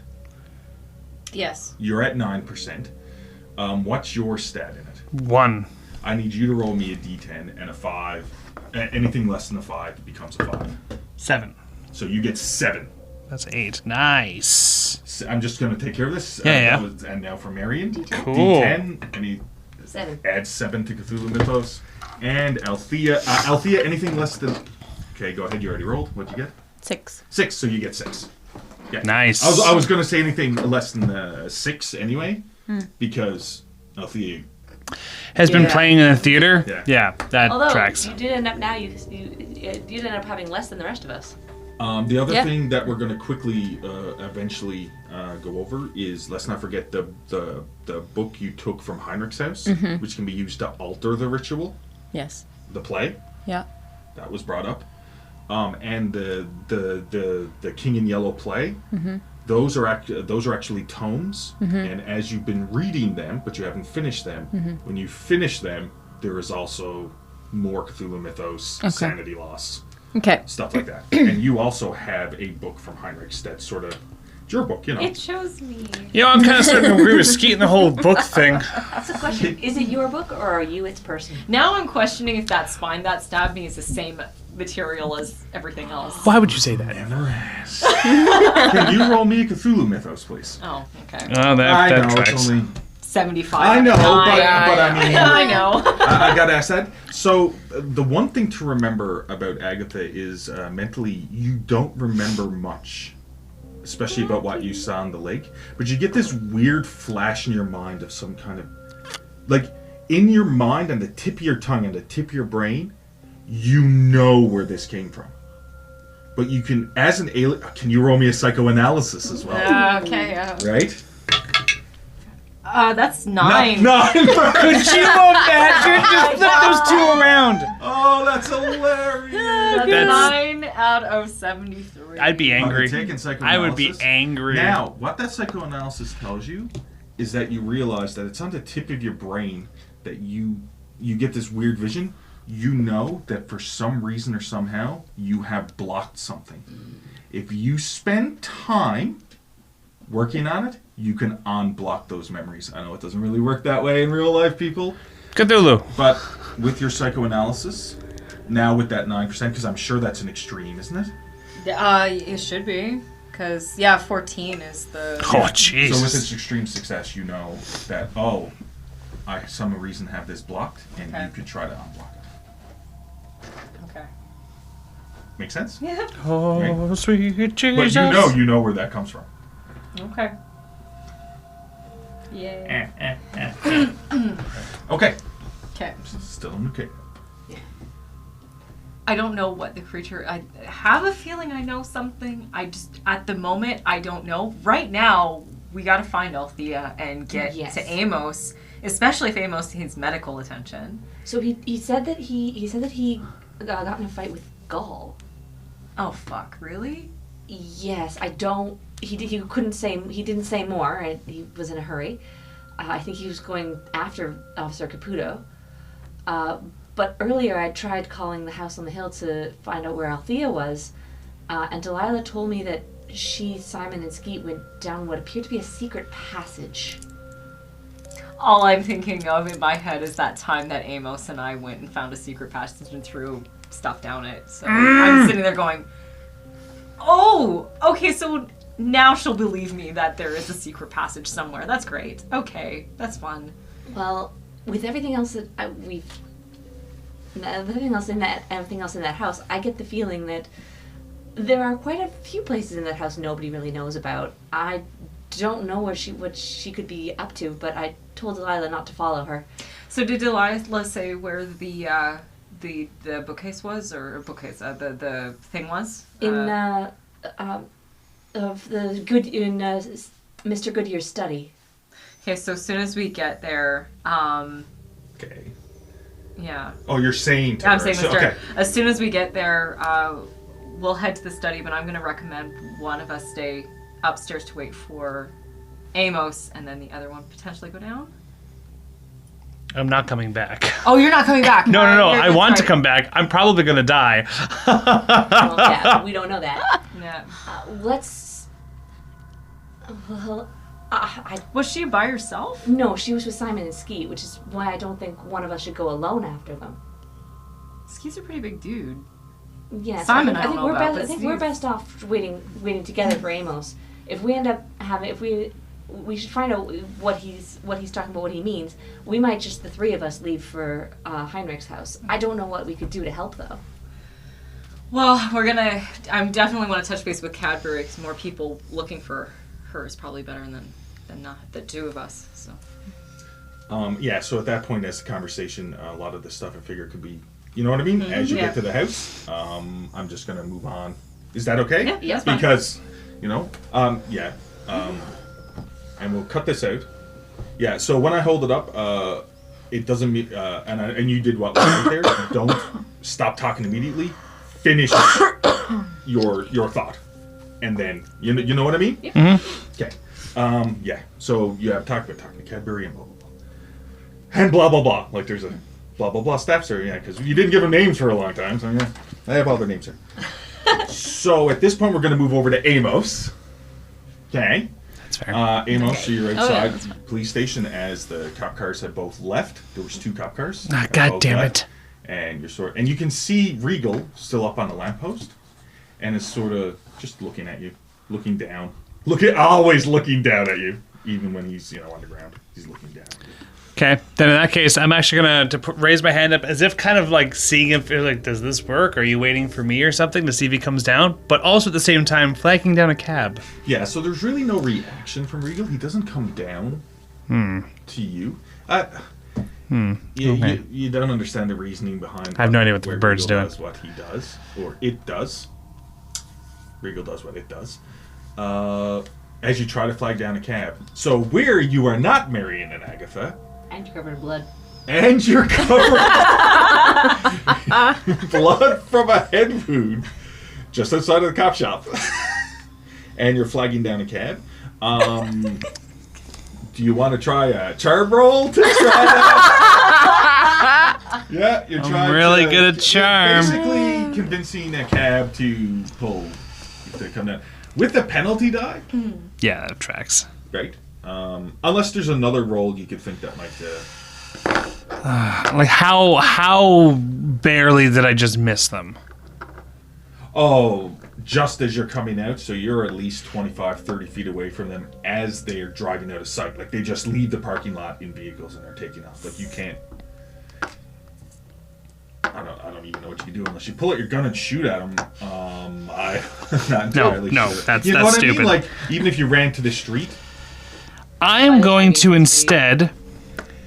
Yes. You're at 9%. What's your stat in it? 1. I need you to roll me a d10 and a 5. Anything less than a 5 becomes a 5. 7. So you get 7. That's 8. Nice. So I'm just going to take care of this. Yeah. And now for Marion. Cool. D10. Any 7. Add 7 to Cthulhu Mythos. And Althea, anything less than... Okay, go ahead. You already rolled. What'd you get? 6. 6, so you get 6. Yeah. Nice. I was going to say anything less than 6 anyway, because Althea... Has been playing in a theater. Yeah. That Although, tracks. you did end up now, you did end up having less than the rest of us. The other thing that we're going to quickly, eventually go over is, let's not forget the book you took from Heinrich's house, which can be used to alter the ritual. Yes. The play. Yeah. That was brought up. And the King in Yellow play. Those are actually tomes, and as you've been reading them, but you haven't finished them, when you finish them, there is also more Cthulhu Mythos, sanity loss, stuff like that. And you also have a book from Heinrich's that's sort of your book, you know. It shows me. I'm kind of starting to agree with Skeet in the whole book thing. That's a question. Is it your book or are you its person? Now I'm questioning if that spine that stabbed me is the same material as everything else. Why would you say that? Never asked. Can you roll me a Cthulhu Mythos, please? Oh, okay. Oh, that I know, tracks. it's only... 75. I know, but I I mean... I know. I gotta ask that. So, the one thing to remember about Agatha is mentally, you don't remember much, especially about what you saw on the lake. But you get this weird flash in your mind of some kind of... Like, in your mind, on the tip of your tongue, on the tip of your brain, you know where this came from. But you can, as an alien... Can you roll me a psychoanalysis as well? Okay, Right? That's 9. 9! Could you imagine? Just flip those two around. Oh, that's hilarious! That's 9 out of 73. I'd be angry. Taking I would be psychoanalysis. angry. Now, what that psychoanalysis tells you is that you realize that it's on the tip of your brain that you get this weird vision. You know that for some reason or somehow you have blocked something. If you spend time working on it, you can unblock those memories. I know it doesn't really work that way in real life, people. Cthulhu. But with your psychoanalysis, now with that 9%, because I'm sure that's an extreme, isn't it? It should be. Because, 14 is the... Oh, jeez. So with its extreme success, you know that, I some reason have this blocked, and you could try to unblock it. Okay. Make sense? Yeah. Oh, Right. sweet Jesus. But you know where that comes from. Okay. Yeah. Okay. Okay. Still in okay. I don't know what the creature... I have a feeling I know something. I just... At the moment, I don't know. Right now, we gotta find Althea and get to Amos. Especially if Amos needs medical attention. So he said that he got in a fight with Gholl. Oh, fuck. Really? Yes, I don't... He didn't say more, and he was in a hurry. I think he was going after Officer Caputo. But earlier I tried calling the house on the hill to find out where Althea was, and Delilah told me that she, Simon, and Skeet went down what appeared to be a secret passage. All I'm thinking of in my head is that time that Amos and I went and found a secret passage and threw stuff down it. So I'm sitting there going, oh, okay, so now she'll believe me that there is a secret passage somewhere. That's great. Okay, that's fun. Well, with everything else that everything else in that house, I get the feeling that there are quite a few places in that house nobody really knows about. I don't know what she could be up to, but I told Delilah not to follow her. So did Delilah say where the bookcase was, or bookcase the thing was? Mr. Goodyear's study. Okay, so as soon as we get there, Okay. yeah. Oh, you're saying to I'm her. saying So, Mr. okay. As soon as we get there, we'll head to the study, but I'm going to recommend one of us stay upstairs to wait for Amos, and then the other one potentially go down. I'm not coming back. Oh, you're not coming back. No. I want to right. come back. I'm probably going to die. Well, yeah, we don't know that. Yeah. Let's. Well, Was she by herself? no, she was with Simon and Skeet, which is why I don't think one of us should go alone after them. Skeet's a pretty big dude. Yes, Simon, I I don't think know we're about, best. but I think we're Steve- best off waiting together for Amos. If we end up having, if we we should find out what he's talking about, what he means. We might just, the three of us, leave for Heinrich's house. I don't know what we could do to help, though. Well, I definitely want to touch base with Cadbury, because more people looking for her is probably better than not the two of us, so. So at that point, as the conversation, a lot of the stuff I figure could be, you know what I mean? As you get to the house, I'm just going to move on. Is that okay? Yeah, that's fine. Because, and we'll cut this out. Yeah, so when I hold it up, it doesn't mean, and you did what right there. Don't stop talking immediately. Finish your thought. And then, you know what I mean? Yeah. Mm-hmm. Okay. So you have talked to Cadbury and blah, blah, blah. And blah, blah, blah. Like there's a blah, blah, blah steps there. Yeah, because you didn't give them names for a long time. So yeah, I have all their names here. So at this point, we're going to move over to Amos. Okay. That's fair. Amos, so you're outside the police station as the cop cars had both left. There was 2 cop cars. God damn it. And and you can see Regal still up on the lamppost, and is sort of just looking at you, looking down, always looking down at you, even when he's on the ground. He's looking down. Okay, then in that case, I'm actually gonna raise my hand up as if kind of like seeing if does this work? Are you waiting for me or something to see if he comes down? But also at the same time, flagging down a cab. Yeah, so there's really no reaction from Regal. He doesn't come down to you. You don't understand the reasoning behind. I have no idea what the bird's Regal doing. Does what he does, or it does. Regal does what it does. As you try to flag down a cab. So where you are not Marion and Agatha. And you're covered in blood. And you're covered blood from a head wound just outside of the cop shop. And you're flagging down a cab. Do you want to try a charm roll to try that? Yeah, you're trying. I'm really good at charm. Basically convincing a cab to come down. With the penalty die? Yeah, that tracks. Right. Unless there's another roll you could think that might... Like, how barely did I just miss them? Oh, just as you're coming out, so you're at least 25, 30 feet away from them as they're driving out of sight. Like, they just leave the parking lot in vehicles and are taking off. Like, you can't... I don't even know what you can do unless you pull out your gun and shoot at them. I'm not entirely No, sure. that's what stupid. I mean? Like, even if you ran to the street... I'm going to instead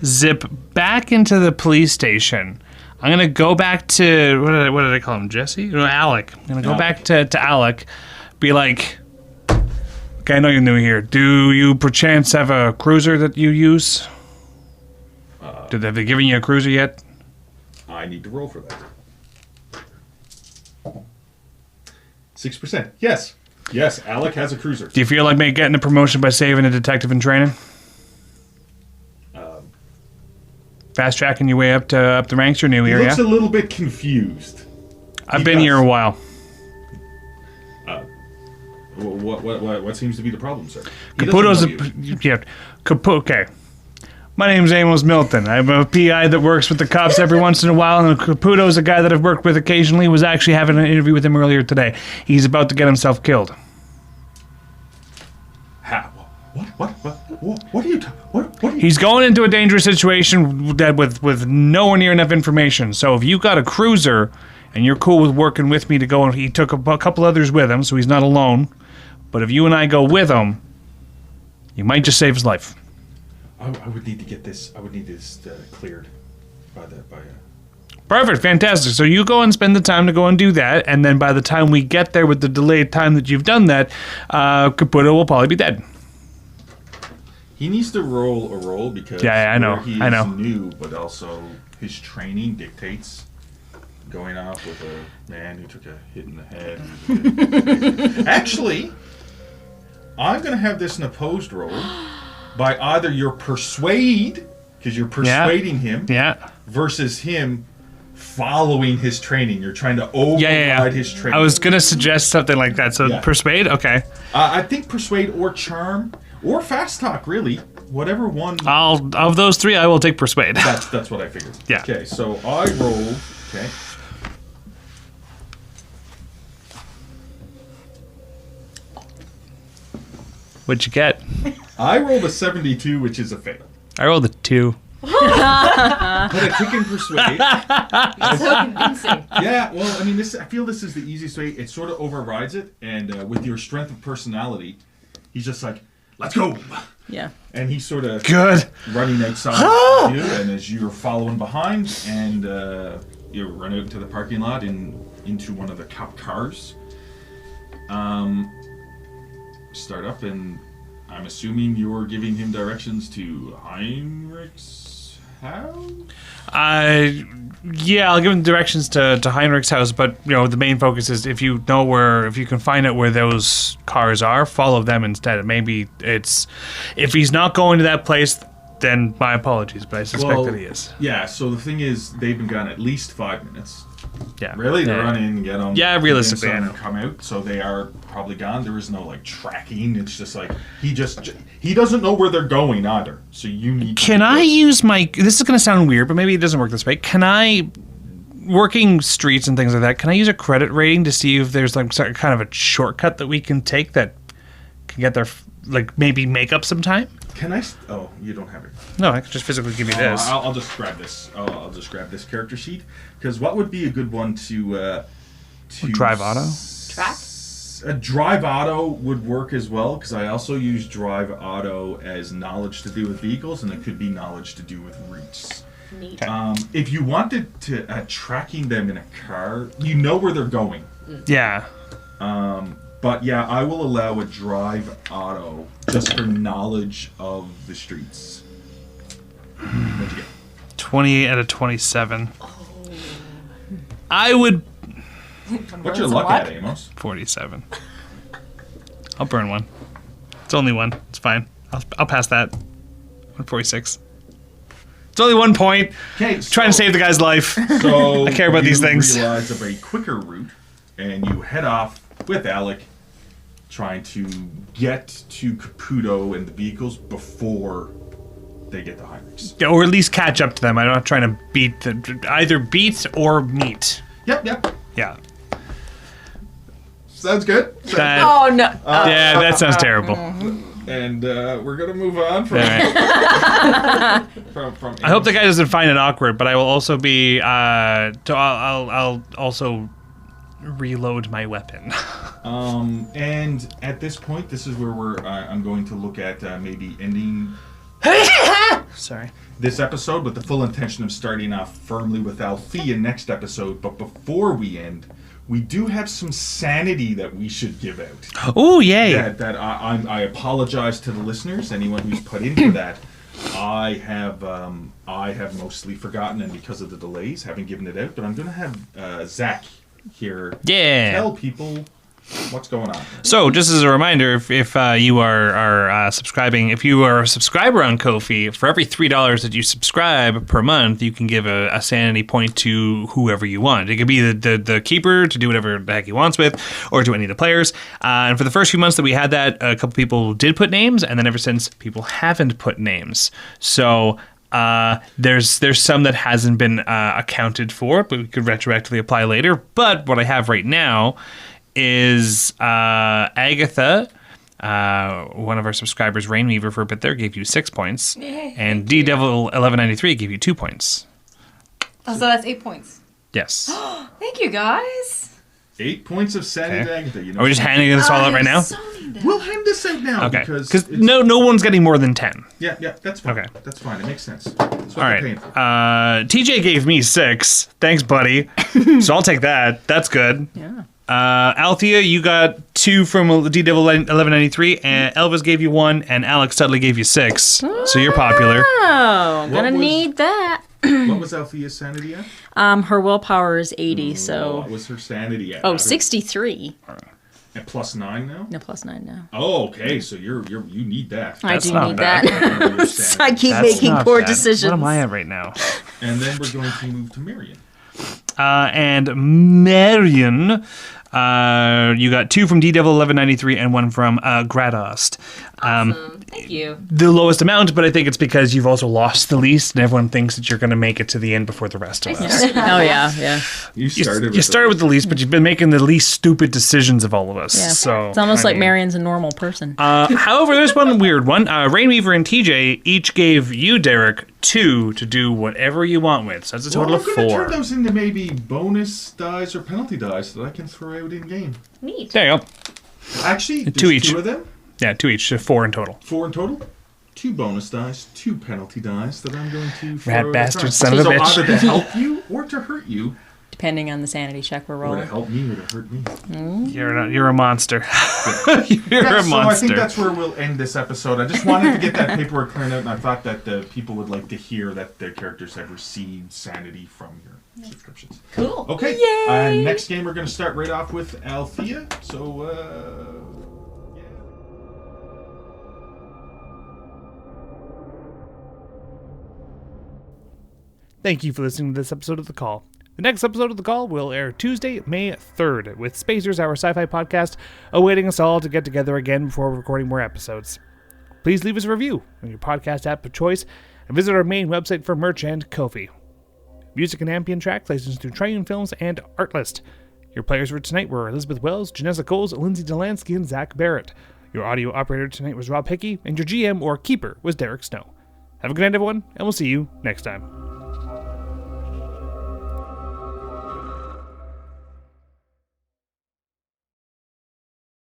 zip back into the police station. I'm going to go back to... What did I call him? Jesse? No, Alec. I'm going to go back to Alec. Be like... Okay, I know you're new here. Do you perchance have a cruiser that you use? Have they given you a cruiser yet? I need to roll for that. 6%. Yes. Yes, Alec has a cruiser. Do you feel like getting a promotion by saving a detective in training? Fast tracking your way up the ranks, you're new here, He yeah? looks a little bit confused. I've been here a while. What seems to be the problem, sir? Caputo's okay. My name's Amos Milton. I'm a PI that works with the cops every once in a while, and Caputo's a guy that I've worked with occasionally. Was actually having an interview with him earlier today. He's about to get himself killed. How? What are you talking? He's going into a dangerous situation with nowhere near enough information. So if you got a cruiser and you're cool with working with me to go, and he took a couple others with him, so he's not alone. But if you and I go with him, you might just save his life. I would need to get this. I would need this cleared by. Perfect, fantastic. So you go and spend the time to go and do that, and then by the time we get there with the delayed time that you've done that, Caputo will probably be dead. He needs to roll because I know. He's new, but also his training dictates going off with a man who took a hit in the head. Actually, I'm going to have this an opposed roll by either your persuade, because you're persuading him, versus him following his training. You're trying to override his training. I was going to suggest something like that. So persuade? Okay. I think persuade or charm or fast talk, really. Whatever one. Of those three, I will take persuade. That's what I figured. Yeah. Okay, so I roll. Okay. What'd you get? I rolled a 72, which is a fail. I rolled a 2. But I took in persuade. So convincing. Yeah, well, I mean, I feel this is the easiest way. It sort of overrides it, and with your strength of personality, he's just like, let's go. Yeah. And he's sort of Good. running outside you, and as you're following behind, and you run out into the parking lot into one of the cop cars. Start up, and I'm assuming you're giving him directions to Heinrich's house? Yeah, I'll give him directions to Heinrich's house, but the main focus is if you can find out where those cars are, follow them instead. Maybe if he's not going to that place, then my apologies, but I suspect that he is. Yeah, so the thing is, they've been gone at least 5 minutes. Yeah. Really? They Yeah. run in, get them. Yeah, realistically, I know. Come out, so they are probably gone. There is no tracking. It's just he doesn't know where they're going either. So you need. Can I use my? This is going to sound weird, but maybe it doesn't work this way. Can I, working streets and things like that? Can I use a credit rating to see if there's some kind of a shortcut that we can take that can get there, maybe make up some time? Can I? Oh, you don't have it. No, I can just physically give you this. I'll just grab this. I'll just grab this character sheet, because what would be a good one to Drive auto? Track? A drive auto would work as well, because I also use drive auto as knowledge to do with vehicles, and it could be knowledge to do with routes. Neat. If you wanted to tracking them in a car, you know where they're going. Yeah. But yeah, I will allow a drive auto just for knowledge of the streets. What'd you get? 28 out of 27. I would What's your luck at, Amos? 47. I'll burn one. It's only one. It's fine. I'll pass that. 146. It's only 1 point. Okay, Trying to save the guy's life. So I care about these things. You realize of a quicker route, and you head off with Alec, trying to get to Caputo and the vehicles before they get to Heinrich's. Yeah, or at least catch up to them. I'm not trying to either beat or meet. Yep. Yeah. Sounds good. That, Oh no. yeah, that sounds terrible. And we're gonna move on from. All right. from I hope the guy doesn't find it awkward, but I will also be. I'll also reload my weapon. And at this point, this is where I'm going to look at maybe ending Sorry. this episode with the full intention of starting off firmly with Althea next episode. But before we end, we do have some sanity that we should give out. Oh, yay. That I apologize to the listeners, anyone who's put into that. I have mostly forgotten, and because of the delays, haven't given it out. But I'm going to have Zach here tell people what's going on. So, just as a reminder, if you are subscribing, if you are a subscriber on Ko-fi, for every $3 that you subscribe per month, you can give a sanity point to whoever you want. It could be the keeper to do whatever the heck he wants with, or to any of the players. And for the first few months that we had that, a couple people did put names, and then ever since, people haven't put names. So there's some that hasn't been accounted for, but we could retroactively apply later. But what I have right now is Agatha, one of our subscribers, Rainweaver for a bit there, gave you 6 points. Yay. And D-Devil1193 gave you 2 points. Oh, so that's 8 points. Yes. Thank you, guys. 8 points of sanity, Okay. Agatha. You know, Are we just handing this all out right now? So need that. we'll hand this out now Okay. because Because it's- no one's getting more than 10. Yeah, that's fine. Okay. That's fine. It makes sense. That's what All they're right. paying for. TJ gave me 6. Thanks, buddy. So I'll take that. That's good. Yeah. Althea, you got 2 from D-Devil1193, and Elvis gave you 1, and Alex Studley gave you 6. So you're popular. Oh, I'm What gonna was- need that. What was Althea's sanity at? Her willpower is 80, so. What was her sanity at? Oh, 63. At +9 now? No, +9 now. Oh, okay. So you need that. I do not need bad. that. So I keep That's making not poor bad. decisions. What am I at right now? And then we're going to move to Marion. And Marion, You got 2 from D-Devil1193 and 1 from Gradost. Awesome. Thank you. The lowest amount, but I think it's because you've also lost the least, and everyone thinks that you're going to make it to the end before the rest of us. Oh yeah. You started with the least, but you've been making the least stupid decisions of all of us. Yeah. So It's almost like Marion's a normal person. however, there's one weird one. Rainweaver and TJ each gave you, Derek, 2 to do whatever you want with. So that's a total of 4. I'm going to turn those into maybe bonus dice or penalty dice that I can throw out in game. Neat. There you go. Actually, there's 2 each. 2 of them. Yeah, 2 each, so 4 in total. 4 in total. 2 bonus dice, 2 penalty dice that I'm going to throw Rat out bastard, at son of a so bitch. either to help you or to hurt you, Depending on the sanity check we're or to rolling. help me or to hurt me. You're a monster. You're Yeah, a so I monster. think that's where we'll end this episode. I just wanted to get that paperwork cleared out, and I thought that people would like to hear that their characters have received sanity from your subscriptions. Cool. Okay. Next game, we're going to start right off with Althea. So, Thank you for listening to this episode of The Call. The next episode of The Call will air Tuesday, May 3rd, with Spacers, our sci-fi podcast, awaiting us all to get together again before recording more episodes. Please leave us a review on your podcast app of choice, and visit our main website for merch and Ko-fi. Music and ambient tracks licensed through Triune Films and Artlist. Your players for tonight were Elizabeth Wells, Janessa Coles, Lindsay Delansky, and Zach Barrett. Your audio operator tonight was Rob Hickey, and your GM or keeper was Derek Snow. Have a good night, everyone, and we'll see you next time.